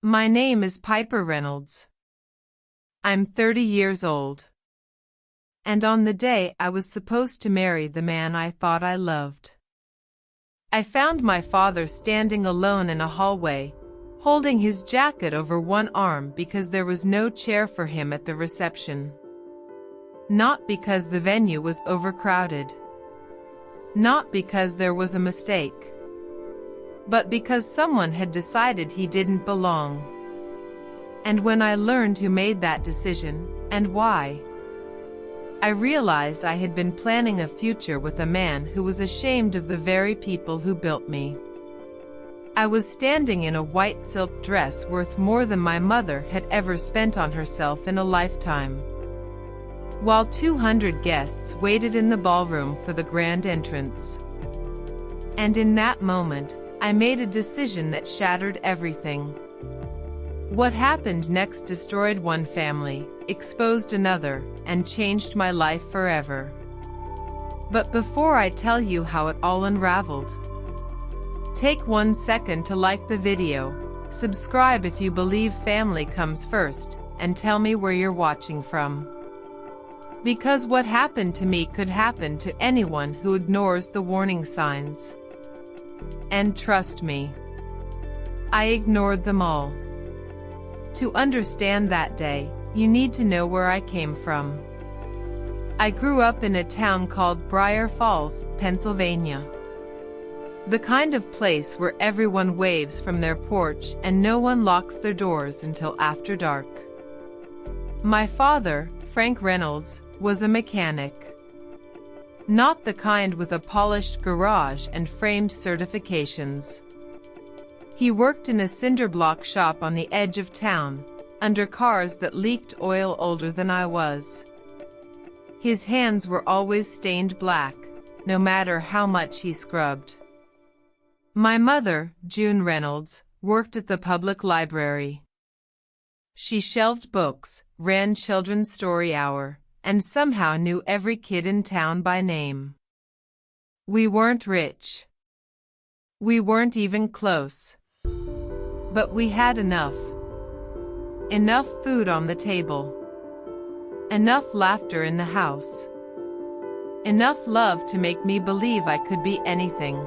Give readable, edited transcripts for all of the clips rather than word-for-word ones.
My name is Piper Reynolds. I'm 30 years old. And on the day I was supposed to marry the man I thought I loved, I found my father standing alone in a hallway, holding his jacket over one arm because there was no chair for him at the reception. Not because the venue was overcrowded. Not because there was a mistake. But because someone had decided he didn't belong. And when I learned who made that decision, and why, I realized I had been planning a future with a man who was ashamed of the very people who built me. I was standing in a white silk dress worth more than my mother had ever spent on herself in a lifetime, while 200 guests waited in the ballroom for the grand entrance. And in that moment, I made a decision that shattered everything. What happened next destroyed one family, exposed another, and changed my life forever. But before I tell you how it all unraveled, take 1 second to like the video, subscribe if you believe family comes first, and tell me where you're watching from. Because what happened to me could happen to anyone who ignores the warning signs. And trust me, I ignored them all. To understand that day, you need to know where I came from. I grew up in a town called Briar Falls, Pennsylvania. The kind of place where everyone waves from their porch and no one locks their doors until after dark. My father, Frank Reynolds, was a mechanic. Not the kind with a polished garage and framed certifications. He worked in a cinder block shop on the edge of town, under cars that leaked oil older than I was. His hands were always stained black, no matter how much he scrubbed. My mother, June Reynolds, worked at the public library. She shelved books, ran children's story hour, and somehow knew every kid in town by name. We weren't rich. We weren't even close. But we had enough. Enough food on the table. Enough laughter in the house. Enough love to make me believe I could be anything.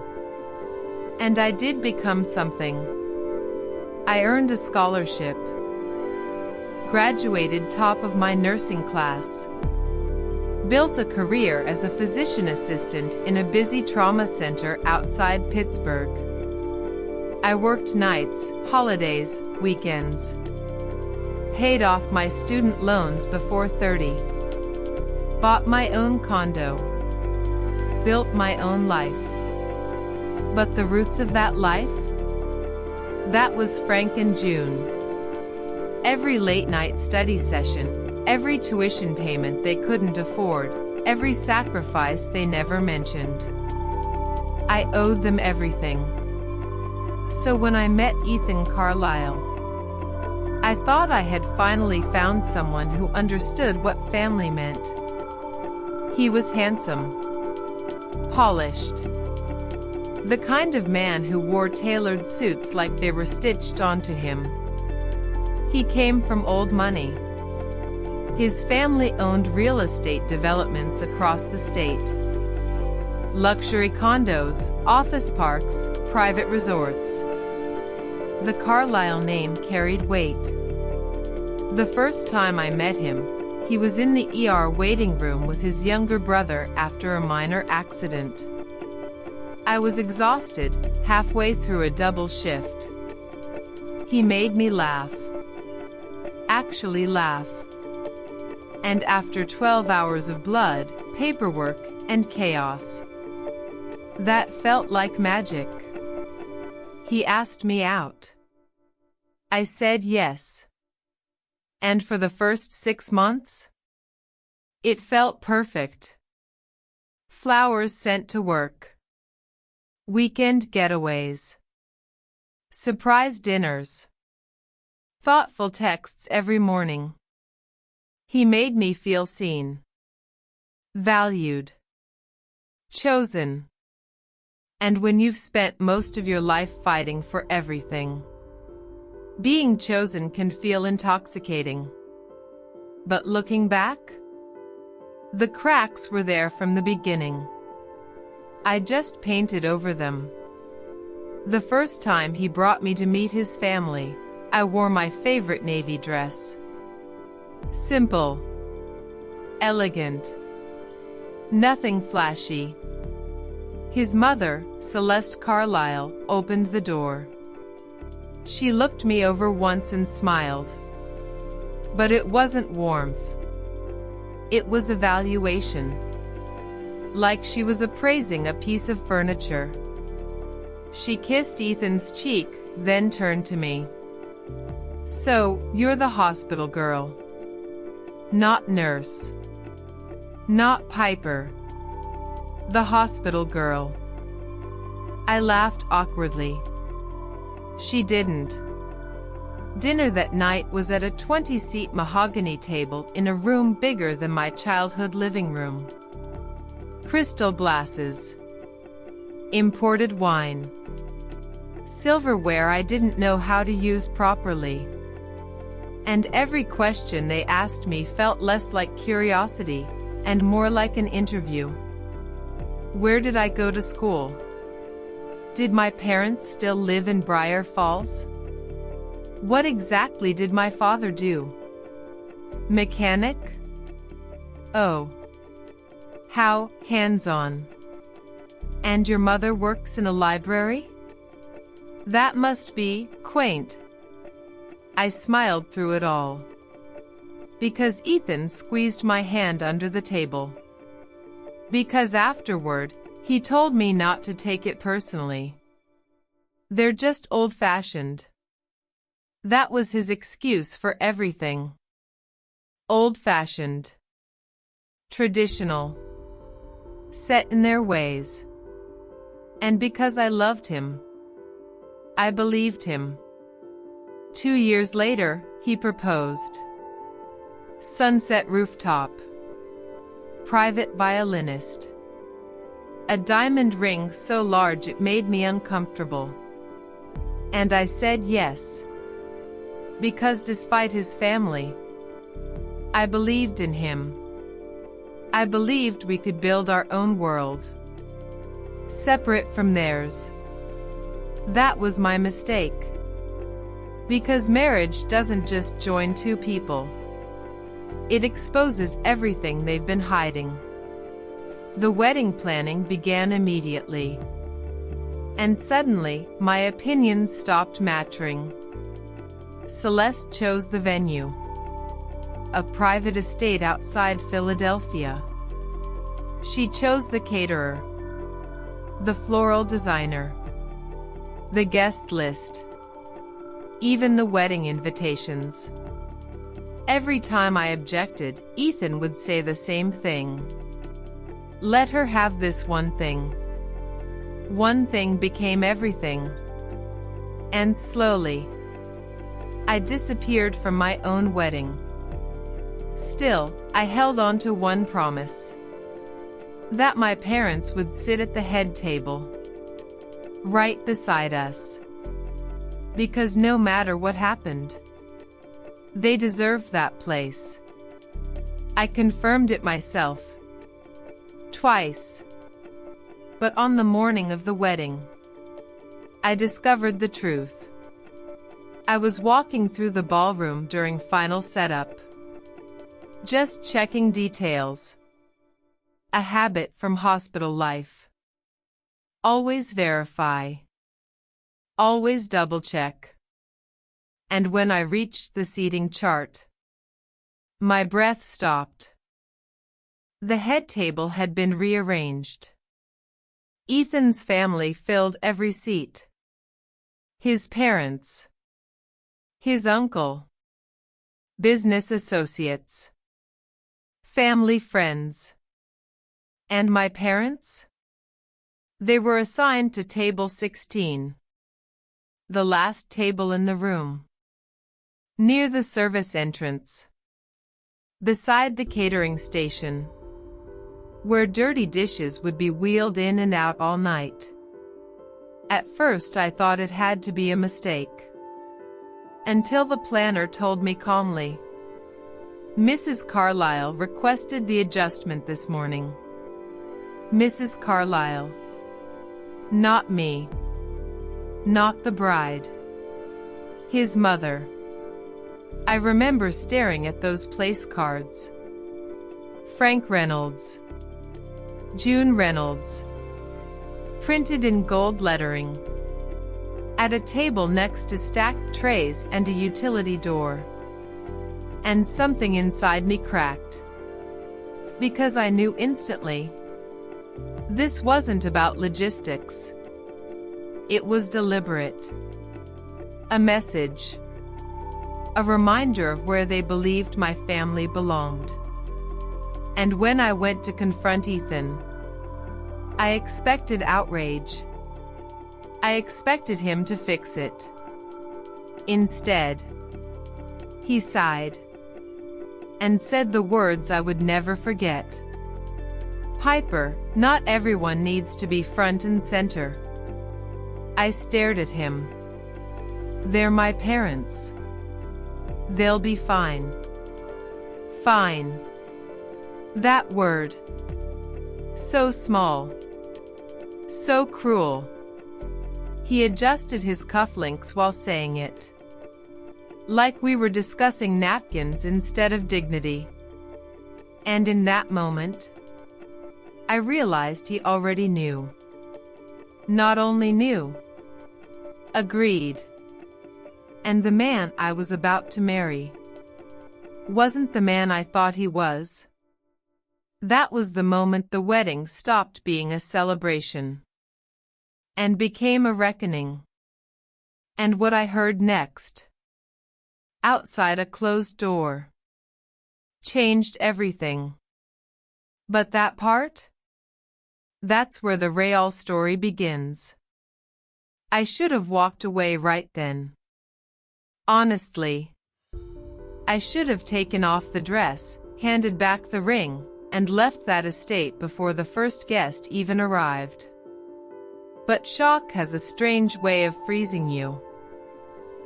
And I did become something. I earned a scholarship. Graduated top of my nursing class. Built a career as a physician assistant in a busy trauma center outside Pittsburgh. I worked nights, holidays, weekends. Paid off my student loans before 30. Bought my own condo. Built my own life. But the roots of that life? That was Frank and June. Every late-night study session, every tuition payment they couldn't afford, every sacrifice they never mentioned. I owed them everything. So when I met Ethan Carlisle, I thought I had finally found someone who understood what family meant. He was handsome, polished, the kind of man who wore tailored suits like they were stitched onto him. He came from old money. His family owned real estate developments across the state. Luxury condos, office parks, private resorts. The Carlisle name carried weight. The first time I met him, he was in the ER waiting room with his younger brother after a minor accident. I was exhausted, halfway through a double shift. He made me laugh. Actually laugh. And after 12 hours of blood, paperwork, and chaos, that felt like magic. He asked me out. I said yes. And for the first 6 months, it felt perfect. Flowers sent to work. Weekend getaways. Surprise dinners. Thoughtful texts every morning. He made me feel seen. Valued. Chosen. And when you've spent most of your life fighting for everything, Being chosen can feel intoxicating. But looking back, the cracks were there from the beginning. I just painted over them. The first time he brought me to meet his family, I wore my favorite navy dress. Simple. Elegant. Nothing flashy. His mother, Celeste Carlyle, opened the door. She looked me over once and smiled. But it wasn't warmth. It was evaluation. Like she was appraising a piece of furniture. She kissed Ethan's cheek, then turned to me. "So, you're the hospital girl. Not nurse. Not Piper. The hospital girl." I laughed awkwardly. She didn't. Dinner that night was at a 20-seat mahogany table in a room bigger than my childhood living room. Crystal glasses. Imported wine. Silverware I didn't know how to use properly. And every question they asked me felt less like curiosity and more like an interview. Where did I go to school? Did my parents still live in Briar Falls? What exactly did my father do? Mechanic? Oh. How hands-on. And your mother works in a library? That must be quaint. I smiled through it all. Because Ethan squeezed my hand under the table. Because afterward, he told me not to take it personally. They're just old-fashioned. That was his excuse for everything. Old-fashioned. Traditional. Set in their ways. And because I loved him, I believed him. 2 years later, he proposed. Sunset rooftop. Private violinist. A diamond ring so large it made me uncomfortable. And I said yes. Because despite his family, I believed in him. I believed we could build our own world. Separate from theirs. That was my mistake. Because marriage doesn't just join two people. It exposes everything they've been hiding. The wedding planning began immediately. And suddenly, my opinions stopped mattering. Celeste chose the venue. A private estate outside Philadelphia. She chose the caterer. The floral designer. The guest list. Even the wedding invitations. Every time I objected, Ethan would say the same thing. Let her have this one thing. One thing became everything. And slowly, I disappeared from my own wedding. Still, I held on to one promise. That my parents would sit at the head table. Right beside us. Because no matter what happened, they deserved that place. I confirmed it myself. Twice. But on the morning of the wedding, I discovered the truth. I was walking through the ballroom during final setup. Just checking details. A habit from hospital life. Always verify. Always double-check. And when I reached the seating chart, my breath stopped. The head table had been rearranged. Ethan's family filled every seat. His parents. His uncle. Business associates. Family friends. And my parents? They were assigned to table 16. The last table in the room. Near the service entrance. Beside the catering station. Where dirty dishes would be wheeled in and out all night. At first I thought it had to be a mistake. Until the planner told me calmly, "Mrs. Carlyle requested the adjustment this morning." Mrs. Carlyle. Not me. Not the bride. His mother. I remember staring at those place cards. Frank Reynolds. June Reynolds. Printed in gold lettering. At a table next to stacked trays and a utility door. And something inside me cracked. Because I knew instantly, this wasn't about logistics. It was deliberate. A message. A reminder of where they believed my family belonged. And when I went to confront Ethan, I expected outrage. I expected him to fix it. Instead, he sighed and said the words I would never forget. "Piper, not everyone needs to be front and center." I stared at him. "They're my parents. They'll be fine." Fine. That word. So small. So cruel. He adjusted his cufflinks while saying it. Like we were discussing napkins instead of dignity. And in that moment, I realized he already knew. Not only knew, agreed. And the man I was about to marry wasn't the man I thought he was. That was the moment the wedding stopped being a celebration and became a reckoning. And what I heard next, outside a closed door, changed everything. But that part? That's where the real story begins. I should have walked away right then. Honestly, I should have taken off the dress, handed back the ring, and left that estate before the first guest even arrived. But shock has a strange way of freezing you.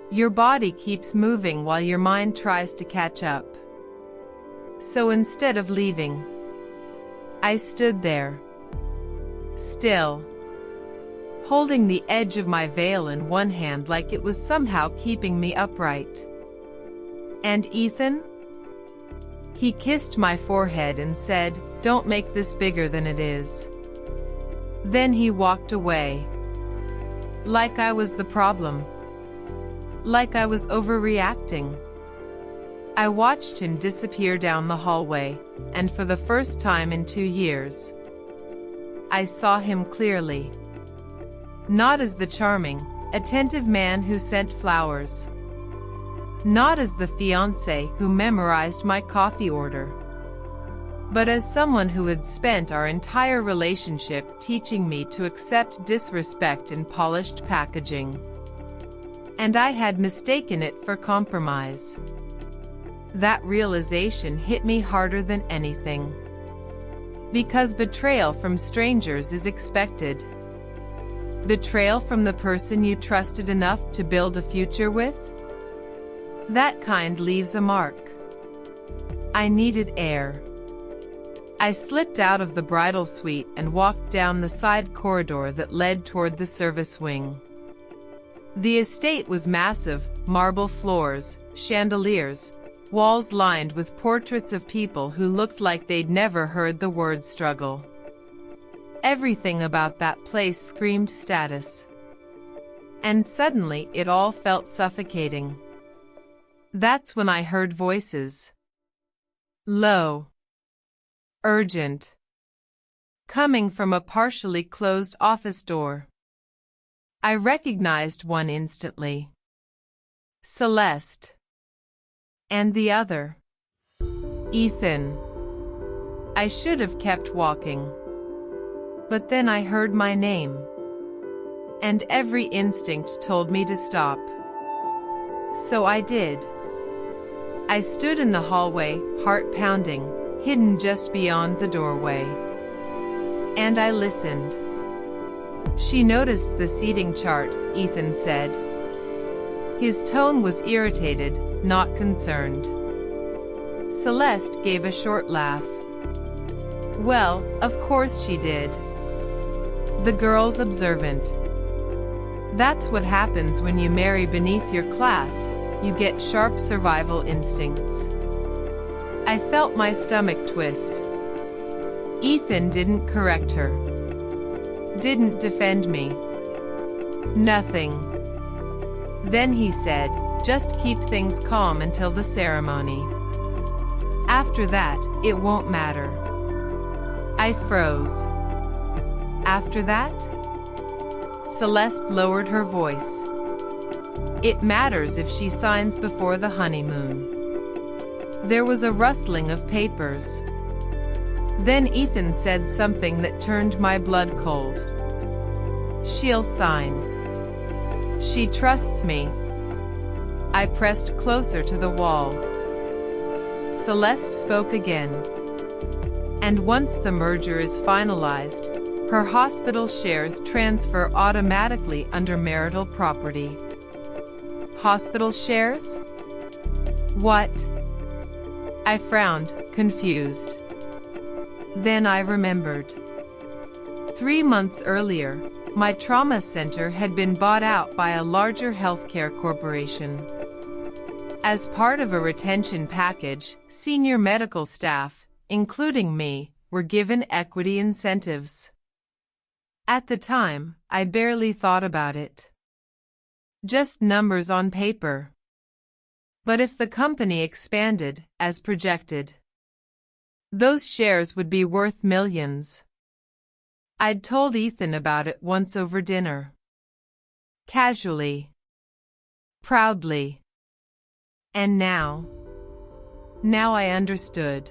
Your body keeps moving while your mind tries to catch up. So instead of leaving, I stood there, still, holding the edge of my veil in one hand like it was somehow keeping me upright. And Ethan? He kissed my forehead and said, "Don't make this bigger than it is." Then he walked away. Like I was the problem. Like I was overreacting. I watched him disappear down the hallway, and for the first time in 2 years, I saw him clearly. Not as the charming, attentive man who sent flowers. Not as the fiancé who memorized my coffee order. But as someone who had spent our entire relationship teaching me to accept disrespect in polished packaging. And I had mistaken it for compromise. That realization hit me harder than anything. Because betrayal from strangers is expected. Betrayal from the person you trusted enough to build a future with? That kind leaves a mark. I needed air. I slipped out of the bridal suite and walked down the side corridor that led toward the service wing. The estate was massive, marble floors, chandeliers, walls lined with portraits of people who looked like they'd never heard the word struggle. Everything about that place screamed status. And suddenly it all felt suffocating. That's when I heard voices. Low. Urgent. Coming from a partially closed office door. I recognized one instantly. Celeste. And the other. Ethan. I should have kept walking. But then I heard my name. And every instinct told me to stop. So I did. I stood in the hallway, heart pounding, hidden just beyond the doorway. And I listened. She noticed the seating chart, Ethan said. His tone was irritated, not concerned. Celeste gave a short laugh. Well, of course she did. The girl's observant. That's what happens when you marry beneath your class, you get sharp survival instincts. I felt my stomach twist. Ethan didn't correct her. Didn't defend me. Nothing. Then he said, just keep things calm until the ceremony. After that, it won't matter. I froze. After that? Celeste lowered her voice. It matters if she signs before the honeymoon. There was a rustling of papers. Then Ethan said something that turned my blood cold. She'll sign. She trusts me. I pressed closer to the wall. Celeste spoke again. And once the merger is finalized, her hospital shares transfer automatically under marital property. Hospital shares? What? I frowned, confused. Then I remembered. 3 months earlier, my trauma center had been bought out by a larger healthcare corporation. As part of a retention package, senior medical staff, including me, were given equity incentives. At the time, I barely thought about it. Just numbers on paper. But if the company expanded, as projected, those shares would be worth millions. I'd told Ethan about it once over dinner. Casually. Proudly. And now I understood.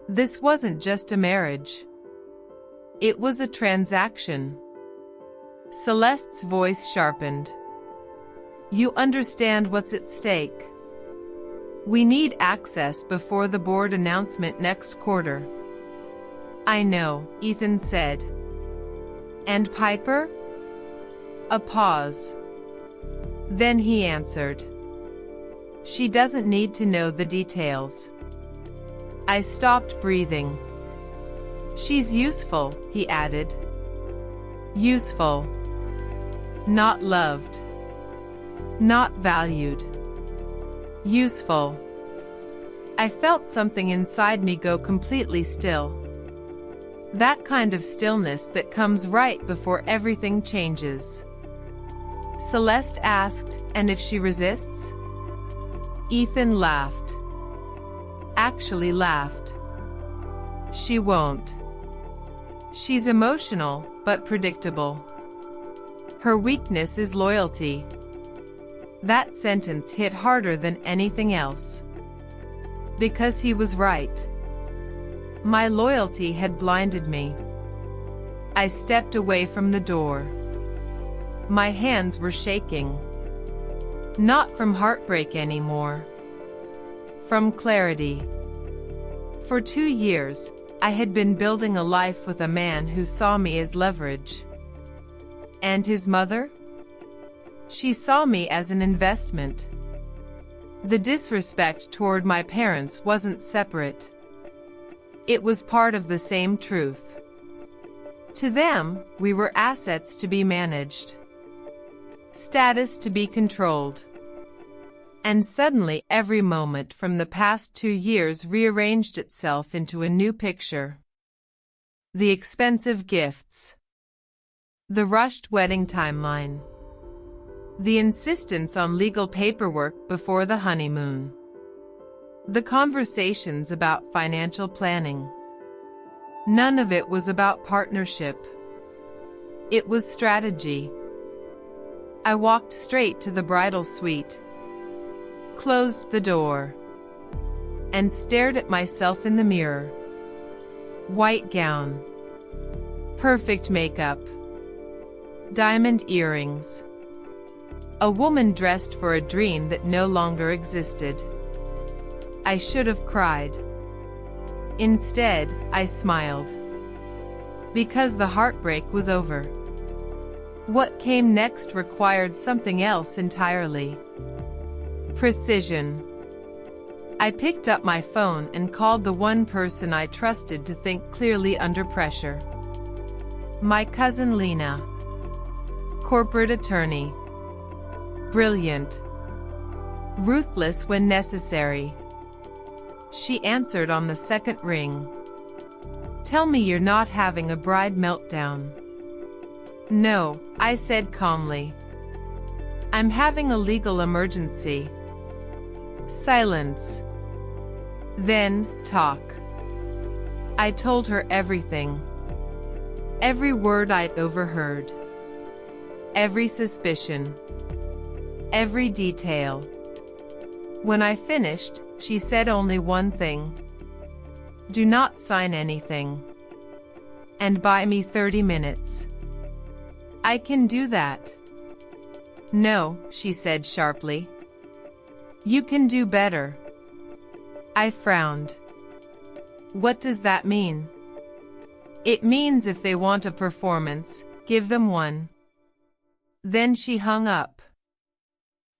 This wasn't just a marriage. It was a transaction. Celeste's voice sharpened. You understand what's at stake. We need access before the board announcement next quarter. I know, Ethan said. And Piper? A pause. Then he answered. She doesn't need to know the details. I stopped breathing. She's useful, he added. Useful. Not loved. Not valued. Useful. I felt something inside me go completely still. That kind of stillness that comes right before everything changes. Celeste asked, and if she resists? Ethan laughed. Actually laughed. She won't. She's emotional, but predictable. Her weakness is loyalty. That sentence hit harder than anything else. Because he was right. My loyalty had blinded me. I stepped away from the door. My hands were shaking. Not from heartbreak anymore. From clarity. For 2 years, I had been building a life with a man who saw me as leverage. And his mother? She saw me as an investment. The disrespect toward my parents wasn't separate. It was part of the same truth. To them, we were assets to be managed. Status to be controlled. And suddenly every moment from the past 2 years rearranged itself into a new picture. The expensive gifts. The rushed wedding timeline. The insistence on legal paperwork before the honeymoon. The conversations about financial planning. None of it was about partnership. It was strategy. I walked straight to the bridal suite, closed the door, and stared at myself in the mirror. White gown. Perfect makeup. Diamond earrings. A woman dressed for a dream that no longer existed. I should have cried. Instead, I smiled. Because the heartbreak was over. What came next required something else entirely. Precision. I picked up my phone and called the one person I trusted to think clearly under pressure. My cousin Lena. Corporate attorney. Brilliant. Ruthless when necessary. She answered on the second ring. "Tell me you're not having a bride meltdown." "No," I said calmly. "I'm having a legal emergency." Silence. "Then, talk." I told her everything. Every word I'd overheard. Every suspicion. Every detail. When I finished, she said only one thing. "Do not sign anything. And buy me 30 minutes. "I can do that." "No," she said sharply. "You can do better." I frowned. "What does that mean?" "It means if they want a performance, give them one." Then she hung up.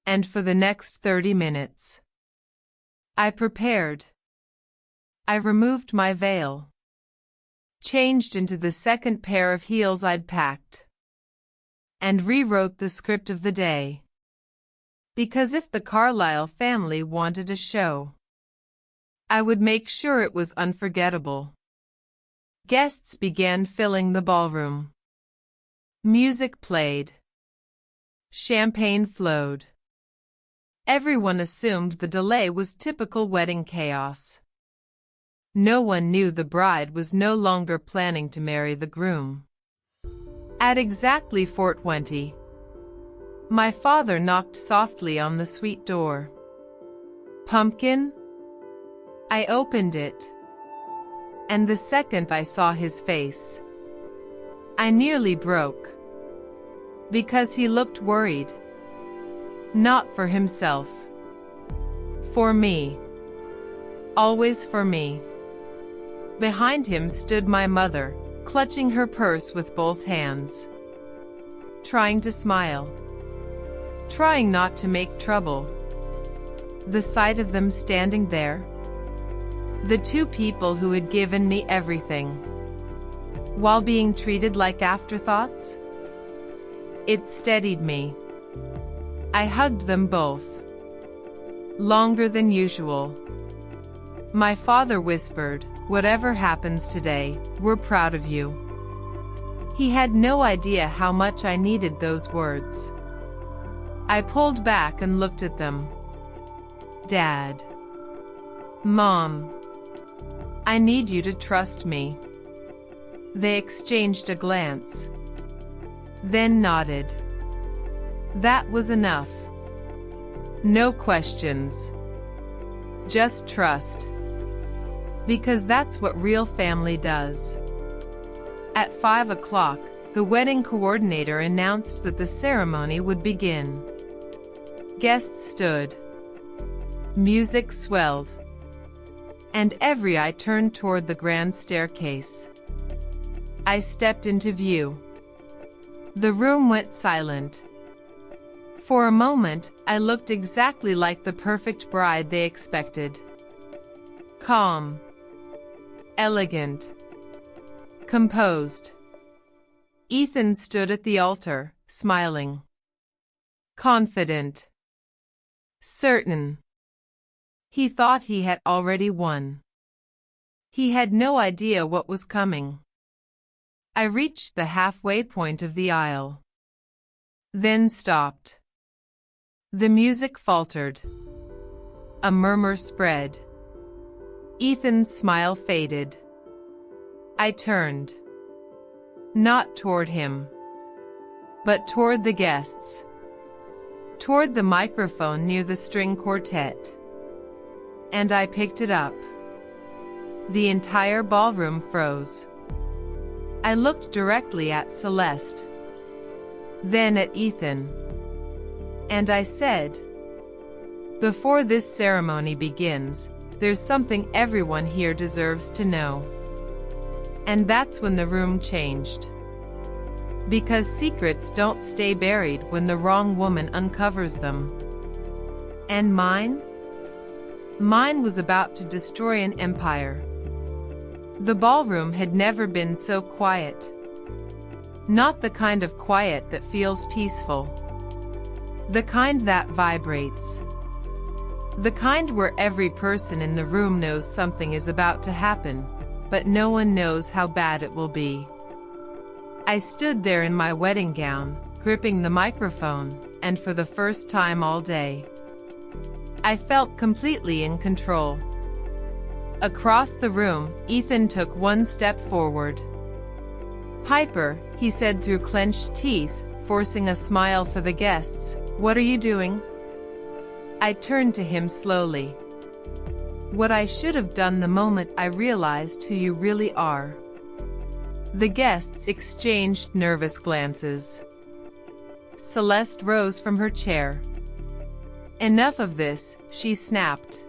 And for the next 30 minutes, I prepared. I removed my veil. Changed into the second pair of heels I'd packed. And rewrote the script of the day. Because if the Carlyle family wanted a show, I would make sure it was unforgettable. Guests began filling the ballroom. Music played. Champagne flowed. Everyone assumed the delay was typical wedding chaos. No one knew the bride was no longer planning to marry the groom. At exactly 4:20, my father knocked softly on the suite door. "Pumpkin?" I opened it. And the second I saw his face, I nearly broke. Because he looked worried. Not for himself. For me. Always for me. Behind him stood my mother, clutching her purse with both hands. Trying to smile. Trying not to make trouble. The sight of them standing there. The two people who had given me everything, while being treated like afterthoughts. It steadied me. I hugged them both. Longer than usual. My father whispered, "Whatever happens today, we're proud of you." He had no idea how much I needed those words. I pulled back and looked at them. "Dad. Mom. I need you to trust me." They exchanged a glance. Then nodded. That was enough. No questions. Just trust. Because that's what real family does. At 5 o'clock, the wedding coordinator announced that the ceremony would begin. Guests stood. Music swelled. And every eye turned toward the grand staircase. I stepped into view. The room went silent. For a moment, I looked exactly like the perfect bride they expected. Calm. Elegant. Composed. Ethan stood at the altar, smiling. Confident. Certain. He thought he had already won. He had no idea what was coming. I reached the halfway point of the aisle. Then stopped. The music faltered. A murmur spread. Ethan's smile faded. I turned. Not toward him, but toward the guests. Toward the microphone near the string quartet. And I picked it up. The entire ballroom froze. I looked directly at Celeste. Then at Ethan. And I said, "Before this ceremony begins, there's something everyone here deserves to know." And that's when the room changed. Because secrets don't stay buried when the wrong woman uncovers them. And mine? Mine was about to destroy an empire. The ballroom had never been so quiet. Not the kind of quiet that feels peaceful. The kind that vibrates. The kind where every person in the room knows something is about to happen, but no one knows how bad it will be. I stood there in my wedding gown, gripping the microphone, and for the first time all day, I felt completely in control. Across the room, Ethan took one step forward. "Piper," he said through clenched teeth, forcing a smile for the guests, "what are you doing?" I turned to him slowly. What I should have done the moment I realized who you really are. The guests exchanged nervous glances. Celeste rose from her chair. "Enough of this," she snapped.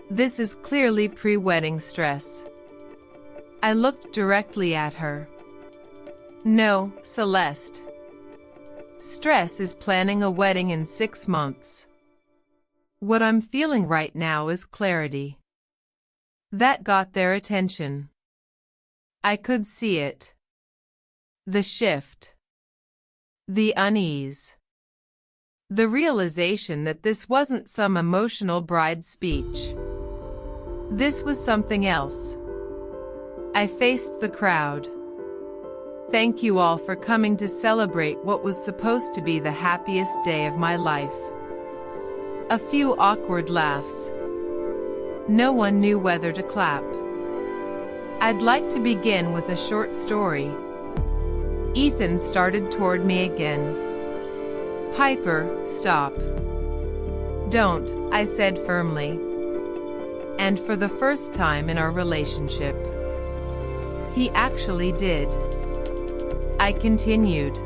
"This is clearly pre-wedding stress." I looked directly at her. "No, Celeste. Stress is planning a wedding in 6 months. What I'm feeling right now is clarity." That got their attention. I could see it. The shift. The unease. The realization that this wasn't some emotional bride speech. This was something else. I faced the crowd. "Thank you all for coming to celebrate what was supposed to be the happiest day of my life." A few awkward laughs. No one knew whether to clap. "I'd like to begin with a short story." Ethan started toward me again. "Piper, stop." "Don't," I said firmly. And for the first time in our relationship, he actually did. I continued.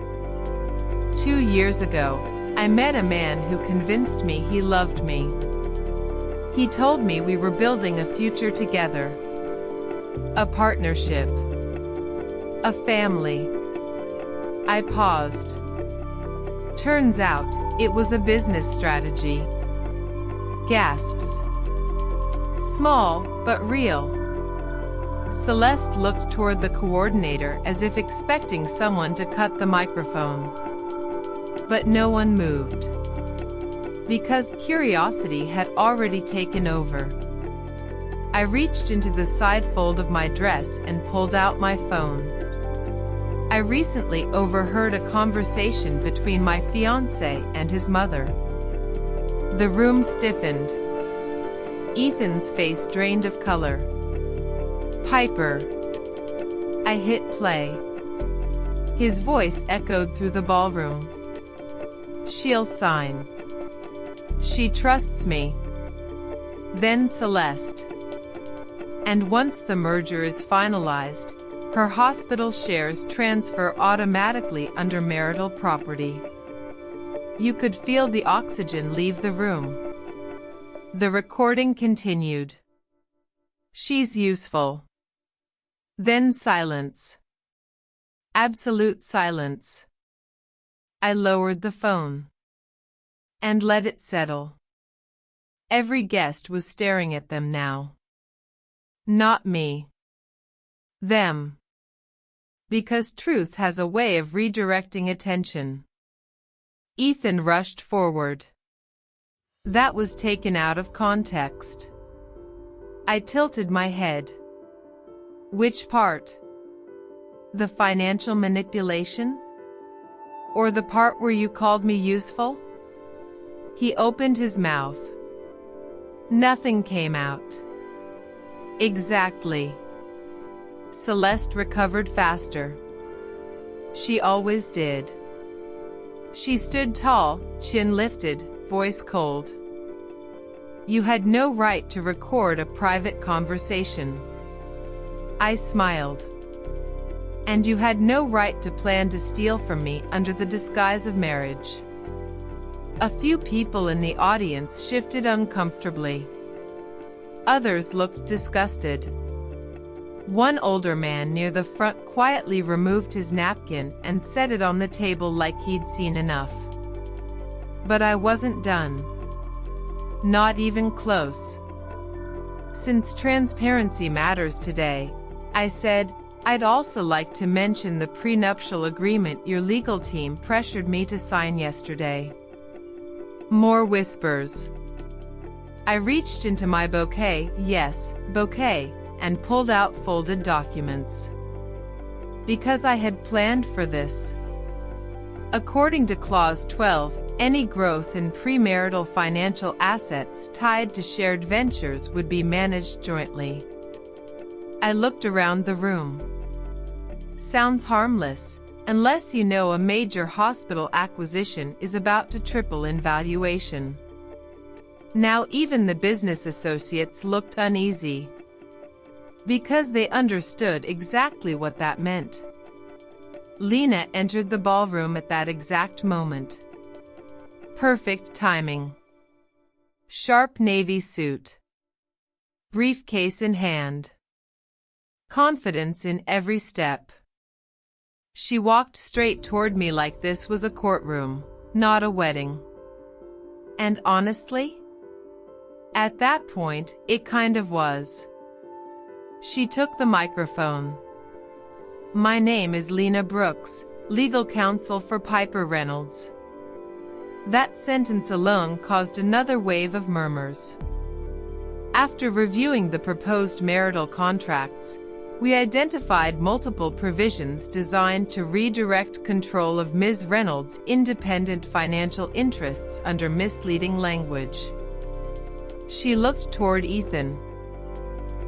2 years ago, I met a man who convinced me he loved me. He told me we were building a future together. A partnership. A family. I paused. Turns out, it was a business strategy. Gasps. Small, but real. Celeste looked toward the coordinator as if expecting someone to cut the microphone. But no one moved. Because curiosity had already taken over. I reached into the side fold of my dress and pulled out my phone. I recently overheard a conversation between my fiancé and his mother. The room stiffened. Ethan's face drained of color. "Piper." I hit play. His voice echoed through the ballroom. "She'll sign. She trusts me." Then Celeste. "And once the merger is finalized, her hospital shares transfer automatically under marital property." You could feel the oxygen leave the room. The recording continued. "She's useful." Then silence. Absolute silence. I lowered the phone and let it settle. Every guest was staring at them now. Not me. Them. Because truth has a way of redirecting attention. Ethan rushed forward. That was taken out of context. I tilted my head. Which part? The financial manipulation? Or the part where you called me useful? He opened his mouth. Nothing came out. Exactly. Celeste recovered faster. She always did. She stood tall, chin lifted, voice cold. "You had no right to record a private conversation." I smiled. "And you had no right to plan to steal from me under the disguise of marriage." A few people in the audience shifted uncomfortably. Others looked disgusted. One older man near the front quietly removed his napkin and set it on the table like he'd seen enough. But I wasn't done. Not even close. Since transparency matters today, I said, I'd also like to mention the prenuptial agreement your legal team pressured me to sign yesterday. More whispers. I reached into my bouquet, yes, bouquet, and pulled out folded documents. Because I had planned for this. According to Clause 12, any growth in premarital financial assets tied to shared ventures would be managed jointly. I looked around the room. Sounds harmless, unless you know a major hospital acquisition is about to triple in valuation. Now even the business associates looked uneasy. Because they understood exactly what that meant. Lena entered the ballroom at that exact moment. Perfect timing. Sharp navy suit. Briefcase in hand. Confidence in every step. She walked straight toward me like this was a courtroom, not a wedding. And honestly, at that point, it kind of was. She took the microphone. My name is Lena Brooks, legal counsel for Piper Reynolds. That sentence alone caused another wave of murmurs. After reviewing the proposed marital contracts, we identified multiple provisions designed to redirect control of Ms. Reynolds' independent financial interests under misleading language. She looked toward Ethan,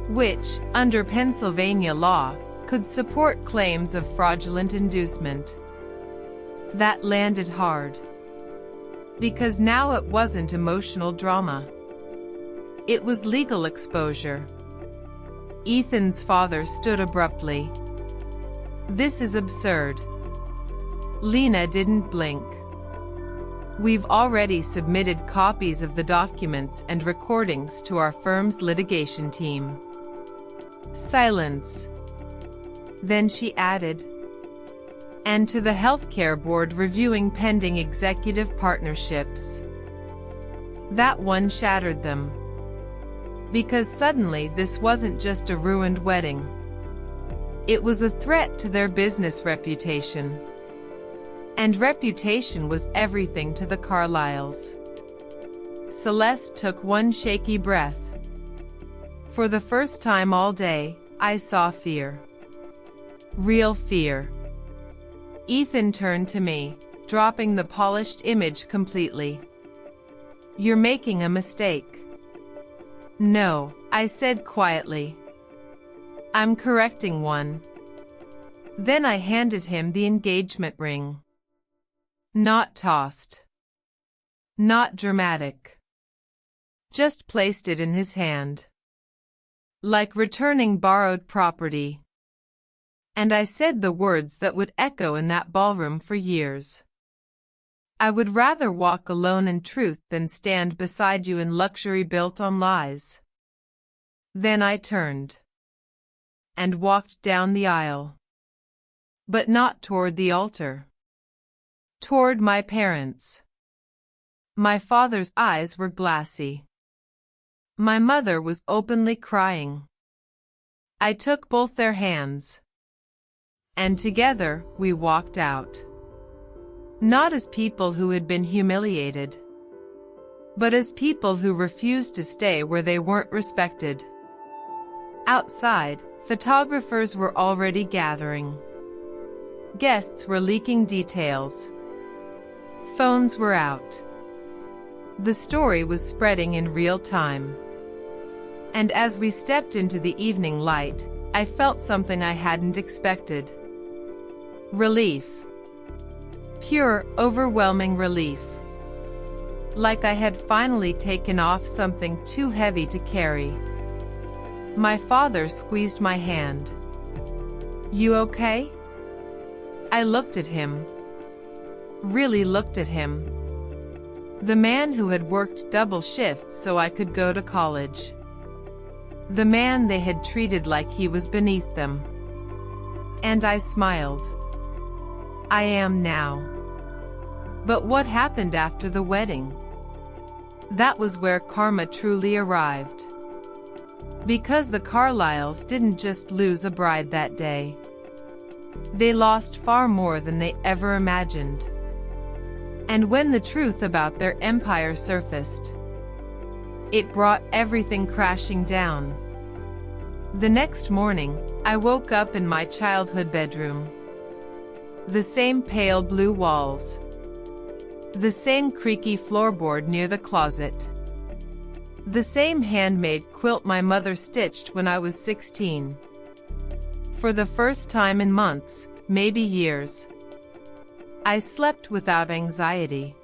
which, under Pennsylvania law, could support claims of fraudulent inducement. That landed hard. Because now it wasn't emotional drama. It was legal exposure. Ethan's father stood abruptly. This is absurd. Lena didn't blink. We've already submitted copies of the documents and recordings to our firm's litigation team. Silence. Then she added, and to the healthcare board reviewing pending executive partnerships. That one shattered them. Because suddenly this wasn't just a ruined wedding. It was a threat to their business reputation. And reputation was everything to the Carlyles. Celeste took one shaky breath. For the first time all day, I saw fear. Real fear. Ethan turned to me, dropping the polished image completely. You're making a mistake. No, I said quietly. I'm correcting one. Then I handed him the engagement ring. Not tossed. Not dramatic. Just placed it in his hand. Like returning borrowed property. And I said the words that would echo in that ballroom for years. I would rather walk alone in truth than stand beside you in luxury built on lies. Then I turned and walked down the aisle. But not toward the altar. Toward my parents. My father's eyes were glassy. My mother was openly crying. I took both their hands. And together we walked out. Not as people who had been humiliated, but as people who refused to stay where they weren't respected. Outside, photographers were already gathering. Guests were leaking details. Phones were out. The story was spreading in real time. And as we stepped into the evening light, I felt something I hadn't expected. Relief. Pure, overwhelming relief. Like I had finally taken off something too heavy to carry. My father squeezed my hand. You okay? I looked at him. Really looked at him. The man who had worked double shifts so I could go to college. The man they had treated like he was beneath them. And I smiled. I am now. But what happened after the wedding? That was where karma truly arrived. Because the Carlyles didn't just lose a bride that day. They lost far more than they ever imagined. And when the truth about their empire surfaced, it brought everything crashing down. The next morning, I woke up in my childhood bedroom. The same pale blue walls. The same creaky floorboard near the closet. The same handmade quilt my mother stitched when I was 16. For the first time in months, maybe years, I slept without anxiety.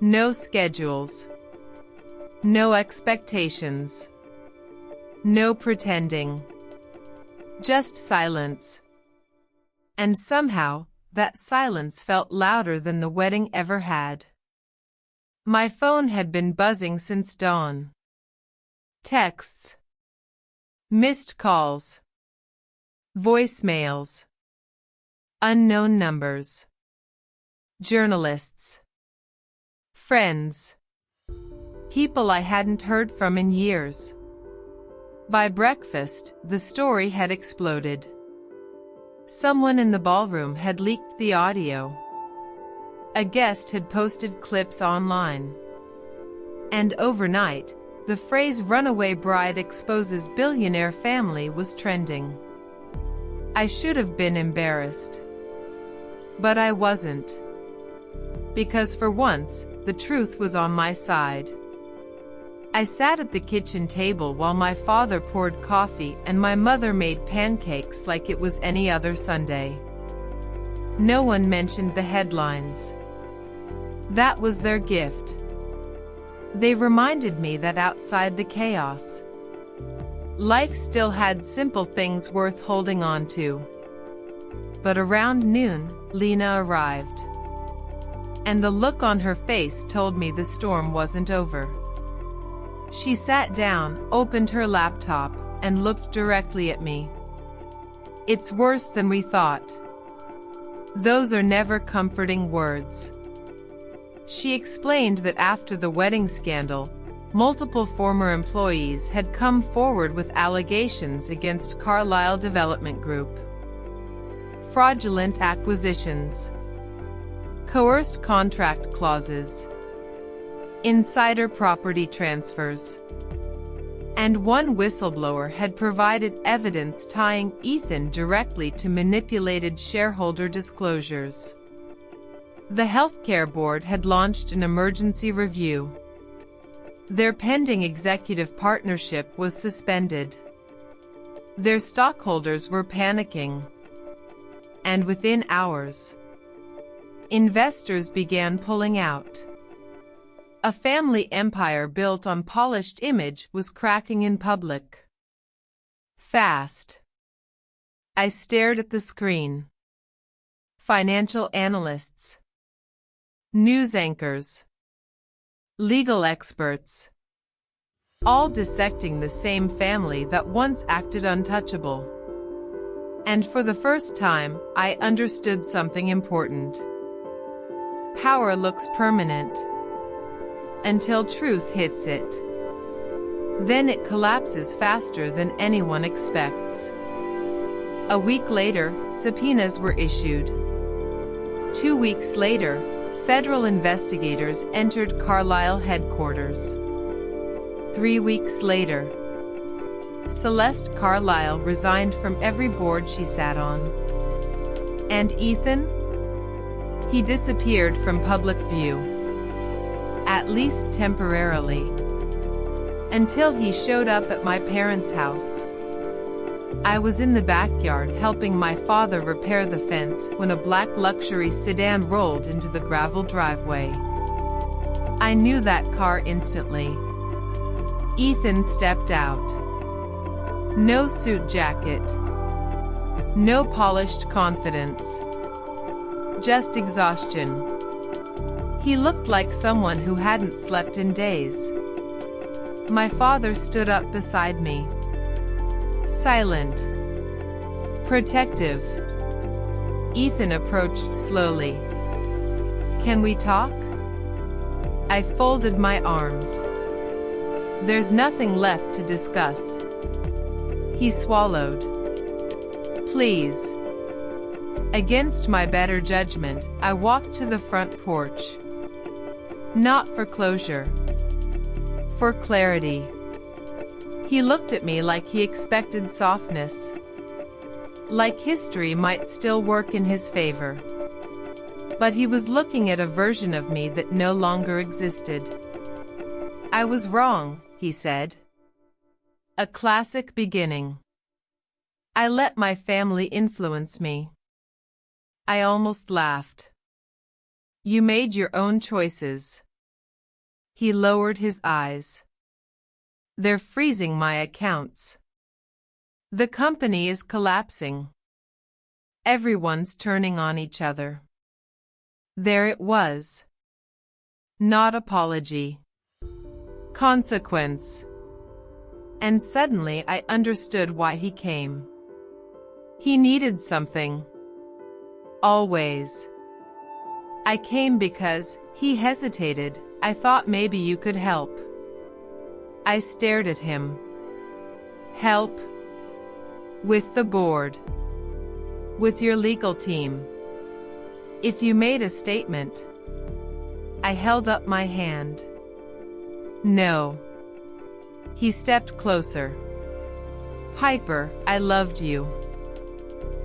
No schedules. No expectations. No pretending. Just silence. And somehow, that silence felt louder than the wedding ever had. My phone had been buzzing since dawn. Texts. Missed calls. Voicemails. Unknown numbers. Journalists. Friends. People I hadn't heard from in years. By breakfast, the story had exploded. Someone in the ballroom had leaked the audio. A guest had posted clips online. And overnight, the phrase "runaway bride exposes billionaire family" was trending. I should have been embarrassed. But I wasn't. Because for once, the truth was on my side. I sat at the kitchen table while my father poured coffee and my mother made pancakes like it was any other Sunday. No one mentioned the headlines. That was their gift. They reminded me that outside the chaos, life still had simple things worth holding on to. But around noon, Lena arrived. And the look on her face told me the storm wasn't over. She sat down, opened her laptop, and looked directly at me. "It's worse than we thought." Those are never comforting words. She explained that after the wedding scandal, multiple former employees had come forward with allegations against Carlyle Development Group. Fraudulent acquisitions. Coerced contract clauses. Insider property transfers. And one whistleblower had provided evidence tying Ethan directly to manipulated shareholder disclosures. The healthcare board had launched an emergency review. Their pending executive partnership was suspended. Their stockholders were panicking. And within hours, investors began pulling out. A family empire built on polished image was cracking in public. Fast. I stared at the screen. Financial analysts. News anchors. Legal experts. All dissecting the same family that once acted untouchable. And for the first time, I understood something important. Power looks permanent. Until truth hits it. Then it collapses faster than anyone expects. A week later, subpoenas were issued. 2 weeks later, federal investigators entered Carlyle headquarters. 3 weeks later, Celeste Carlyle resigned from every board she sat on. And Ethan? He disappeared from public view. At least temporarily. Until he showed up at my parents' house. I was in the backyard helping my father repair the fence when a black luxury sedan rolled into the gravel driveway. I knew that car instantly. Ethan stepped out. No suit jacket. No polished confidence. Just exhaustion. He looked like someone who hadn't slept in days. My father stood up beside me. Silent. Protective. Ethan approached slowly. "Can we talk?" I folded my arms. "There's nothing left to discuss." He swallowed. "Please." Against my better judgment, I walked to the front porch. Not for closure. For clarity. He looked at me like he expected softness. Like history might still work in his favor. But he was looking at a version of me that no longer existed. "I was wrong," he said. A classic beginning. I let my family influence me. I almost laughed. "You made your own choices." He lowered his eyes. "They're freezing my accounts. The company is collapsing. Everyone's turning on each other." There it was. Not apology. Consequence. And suddenly I understood why he came. He needed something. Always. I came because he hesitated. "I thought maybe you could help." I stared at him. "Help? With the board? With your legal team? If you made a statement?" I held up my hand. "No." He stepped closer. "Hyper, I loved you."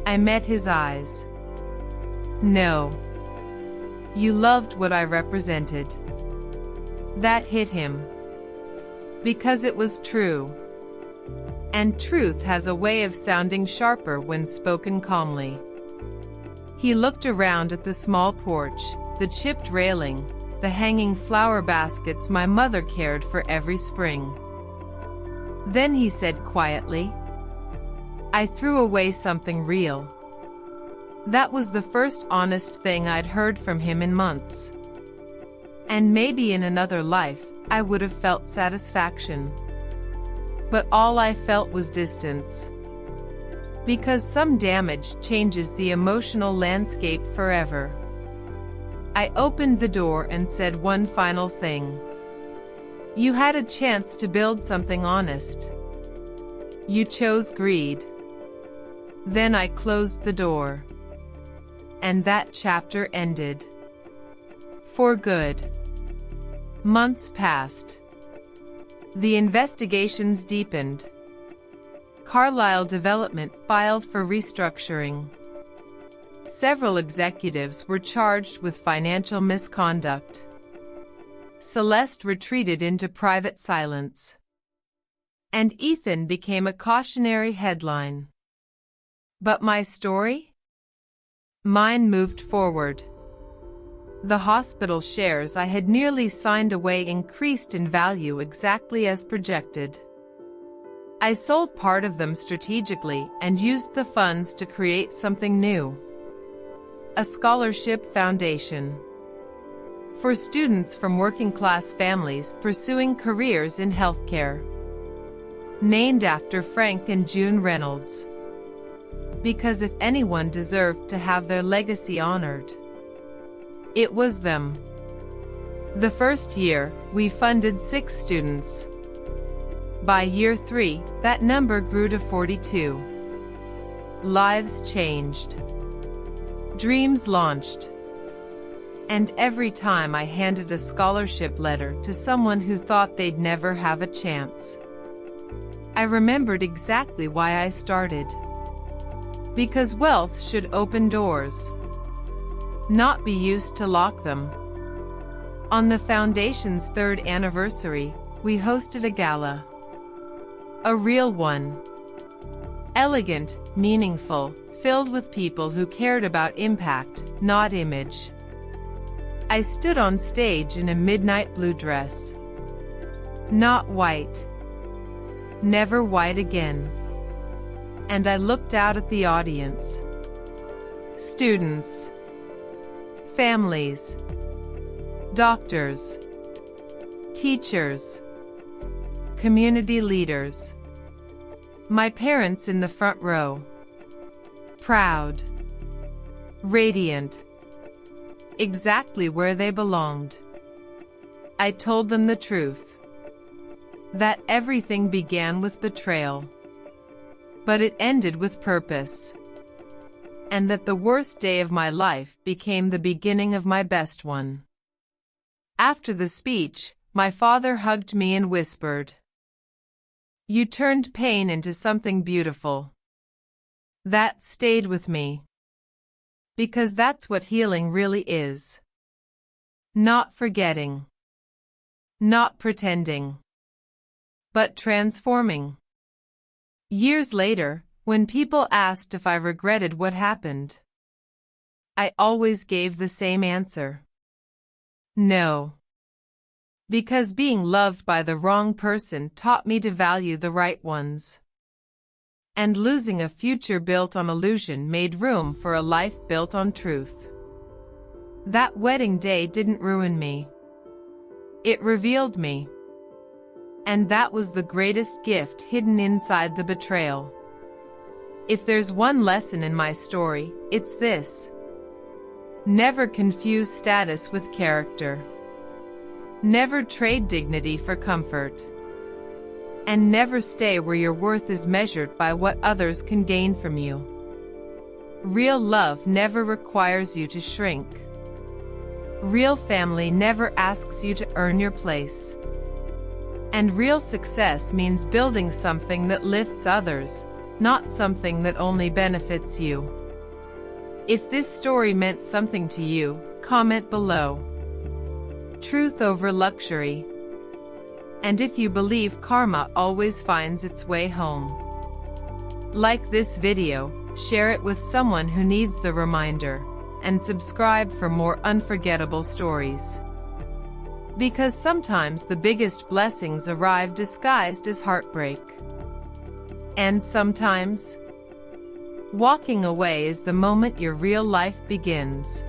I met his eyes. "No. You loved what I represented." That hit him. Because it was true. And truth has a way of sounding sharper when spoken calmly. He looked around at the small porch, the chipped railing, the hanging flower baskets my mother cared for every spring. Then he said quietly, "I threw away something real." That was the first honest thing I'd heard from him in months. And maybe in another life, I would have felt satisfaction. But all I felt was distance. Because some damage changes the emotional landscape forever. I opened the door and said one final thing. "You had a chance to build something honest. You chose greed." Then I closed the door. And that chapter ended. For good. Months passed. The investigations deepened. Carlyle Development filed for restructuring. Several executives were charged with financial misconduct. Celeste retreated into private silence. And Ethan became a cautionary headline. But my story? Mine moved forward. The hospital shares I had nearly signed away increased in value exactly as projected. I sold part of them strategically and used the funds to create something new. A scholarship foundation. For students from working-class families pursuing careers in healthcare. Named after Frank and June Reynolds. Because if anyone deserved to have their legacy honored, it was them. The first year, we funded 6 students. By year 3, that number grew to 42. Lives changed. Dreams launched. And every time I handed a scholarship letter to someone who thought they'd never have a chance, I remembered exactly why I started. Because wealth should open doors, not be used to lock them. On the Foundation's 3rd anniversary, we hosted a gala. A real one. Elegant, meaningful, filled with people who cared about impact, not image. I stood on stage in a midnight blue dress. Not white. Never white again. And I looked out at the audience. Students. Families. Doctors. Teachers. Community leaders. My parents in the front row. Proud. Radiant. Exactly where they belonged. I told them the truth. That everything began with betrayal. But it ended with purpose. And that the worst day of my life became the beginning of my best one. After the speech, my father hugged me and whispered, "You turned pain into something beautiful." That stayed with me. Because that's what healing really is. Not forgetting. Not pretending. But transforming. Years later, when people asked if I regretted what happened, I always gave the same answer. No. Because being loved by the wrong person taught me to value the right ones. And losing a future built on illusion made room for a life built on truth. That wedding day didn't ruin me. It revealed me. And that was the greatest gift hidden inside the betrayal. If there's one lesson in my story, it's this. Never confuse status with character. Never trade dignity for comfort. And never stay where your worth is measured by what others can gain from you. Real love never requires you to shrink. Real family never asks you to earn your place. And real success means building something that lifts others, not something that only benefits you. If this story meant something to you, comment below. Truth over luxury. And if you believe karma always finds its way home. Like this video, share it with someone who needs the reminder, and subscribe for more unforgettable stories. Because sometimes the biggest blessings arrive disguised as heartbreak. And sometimes, walking away is the moment your real life begins.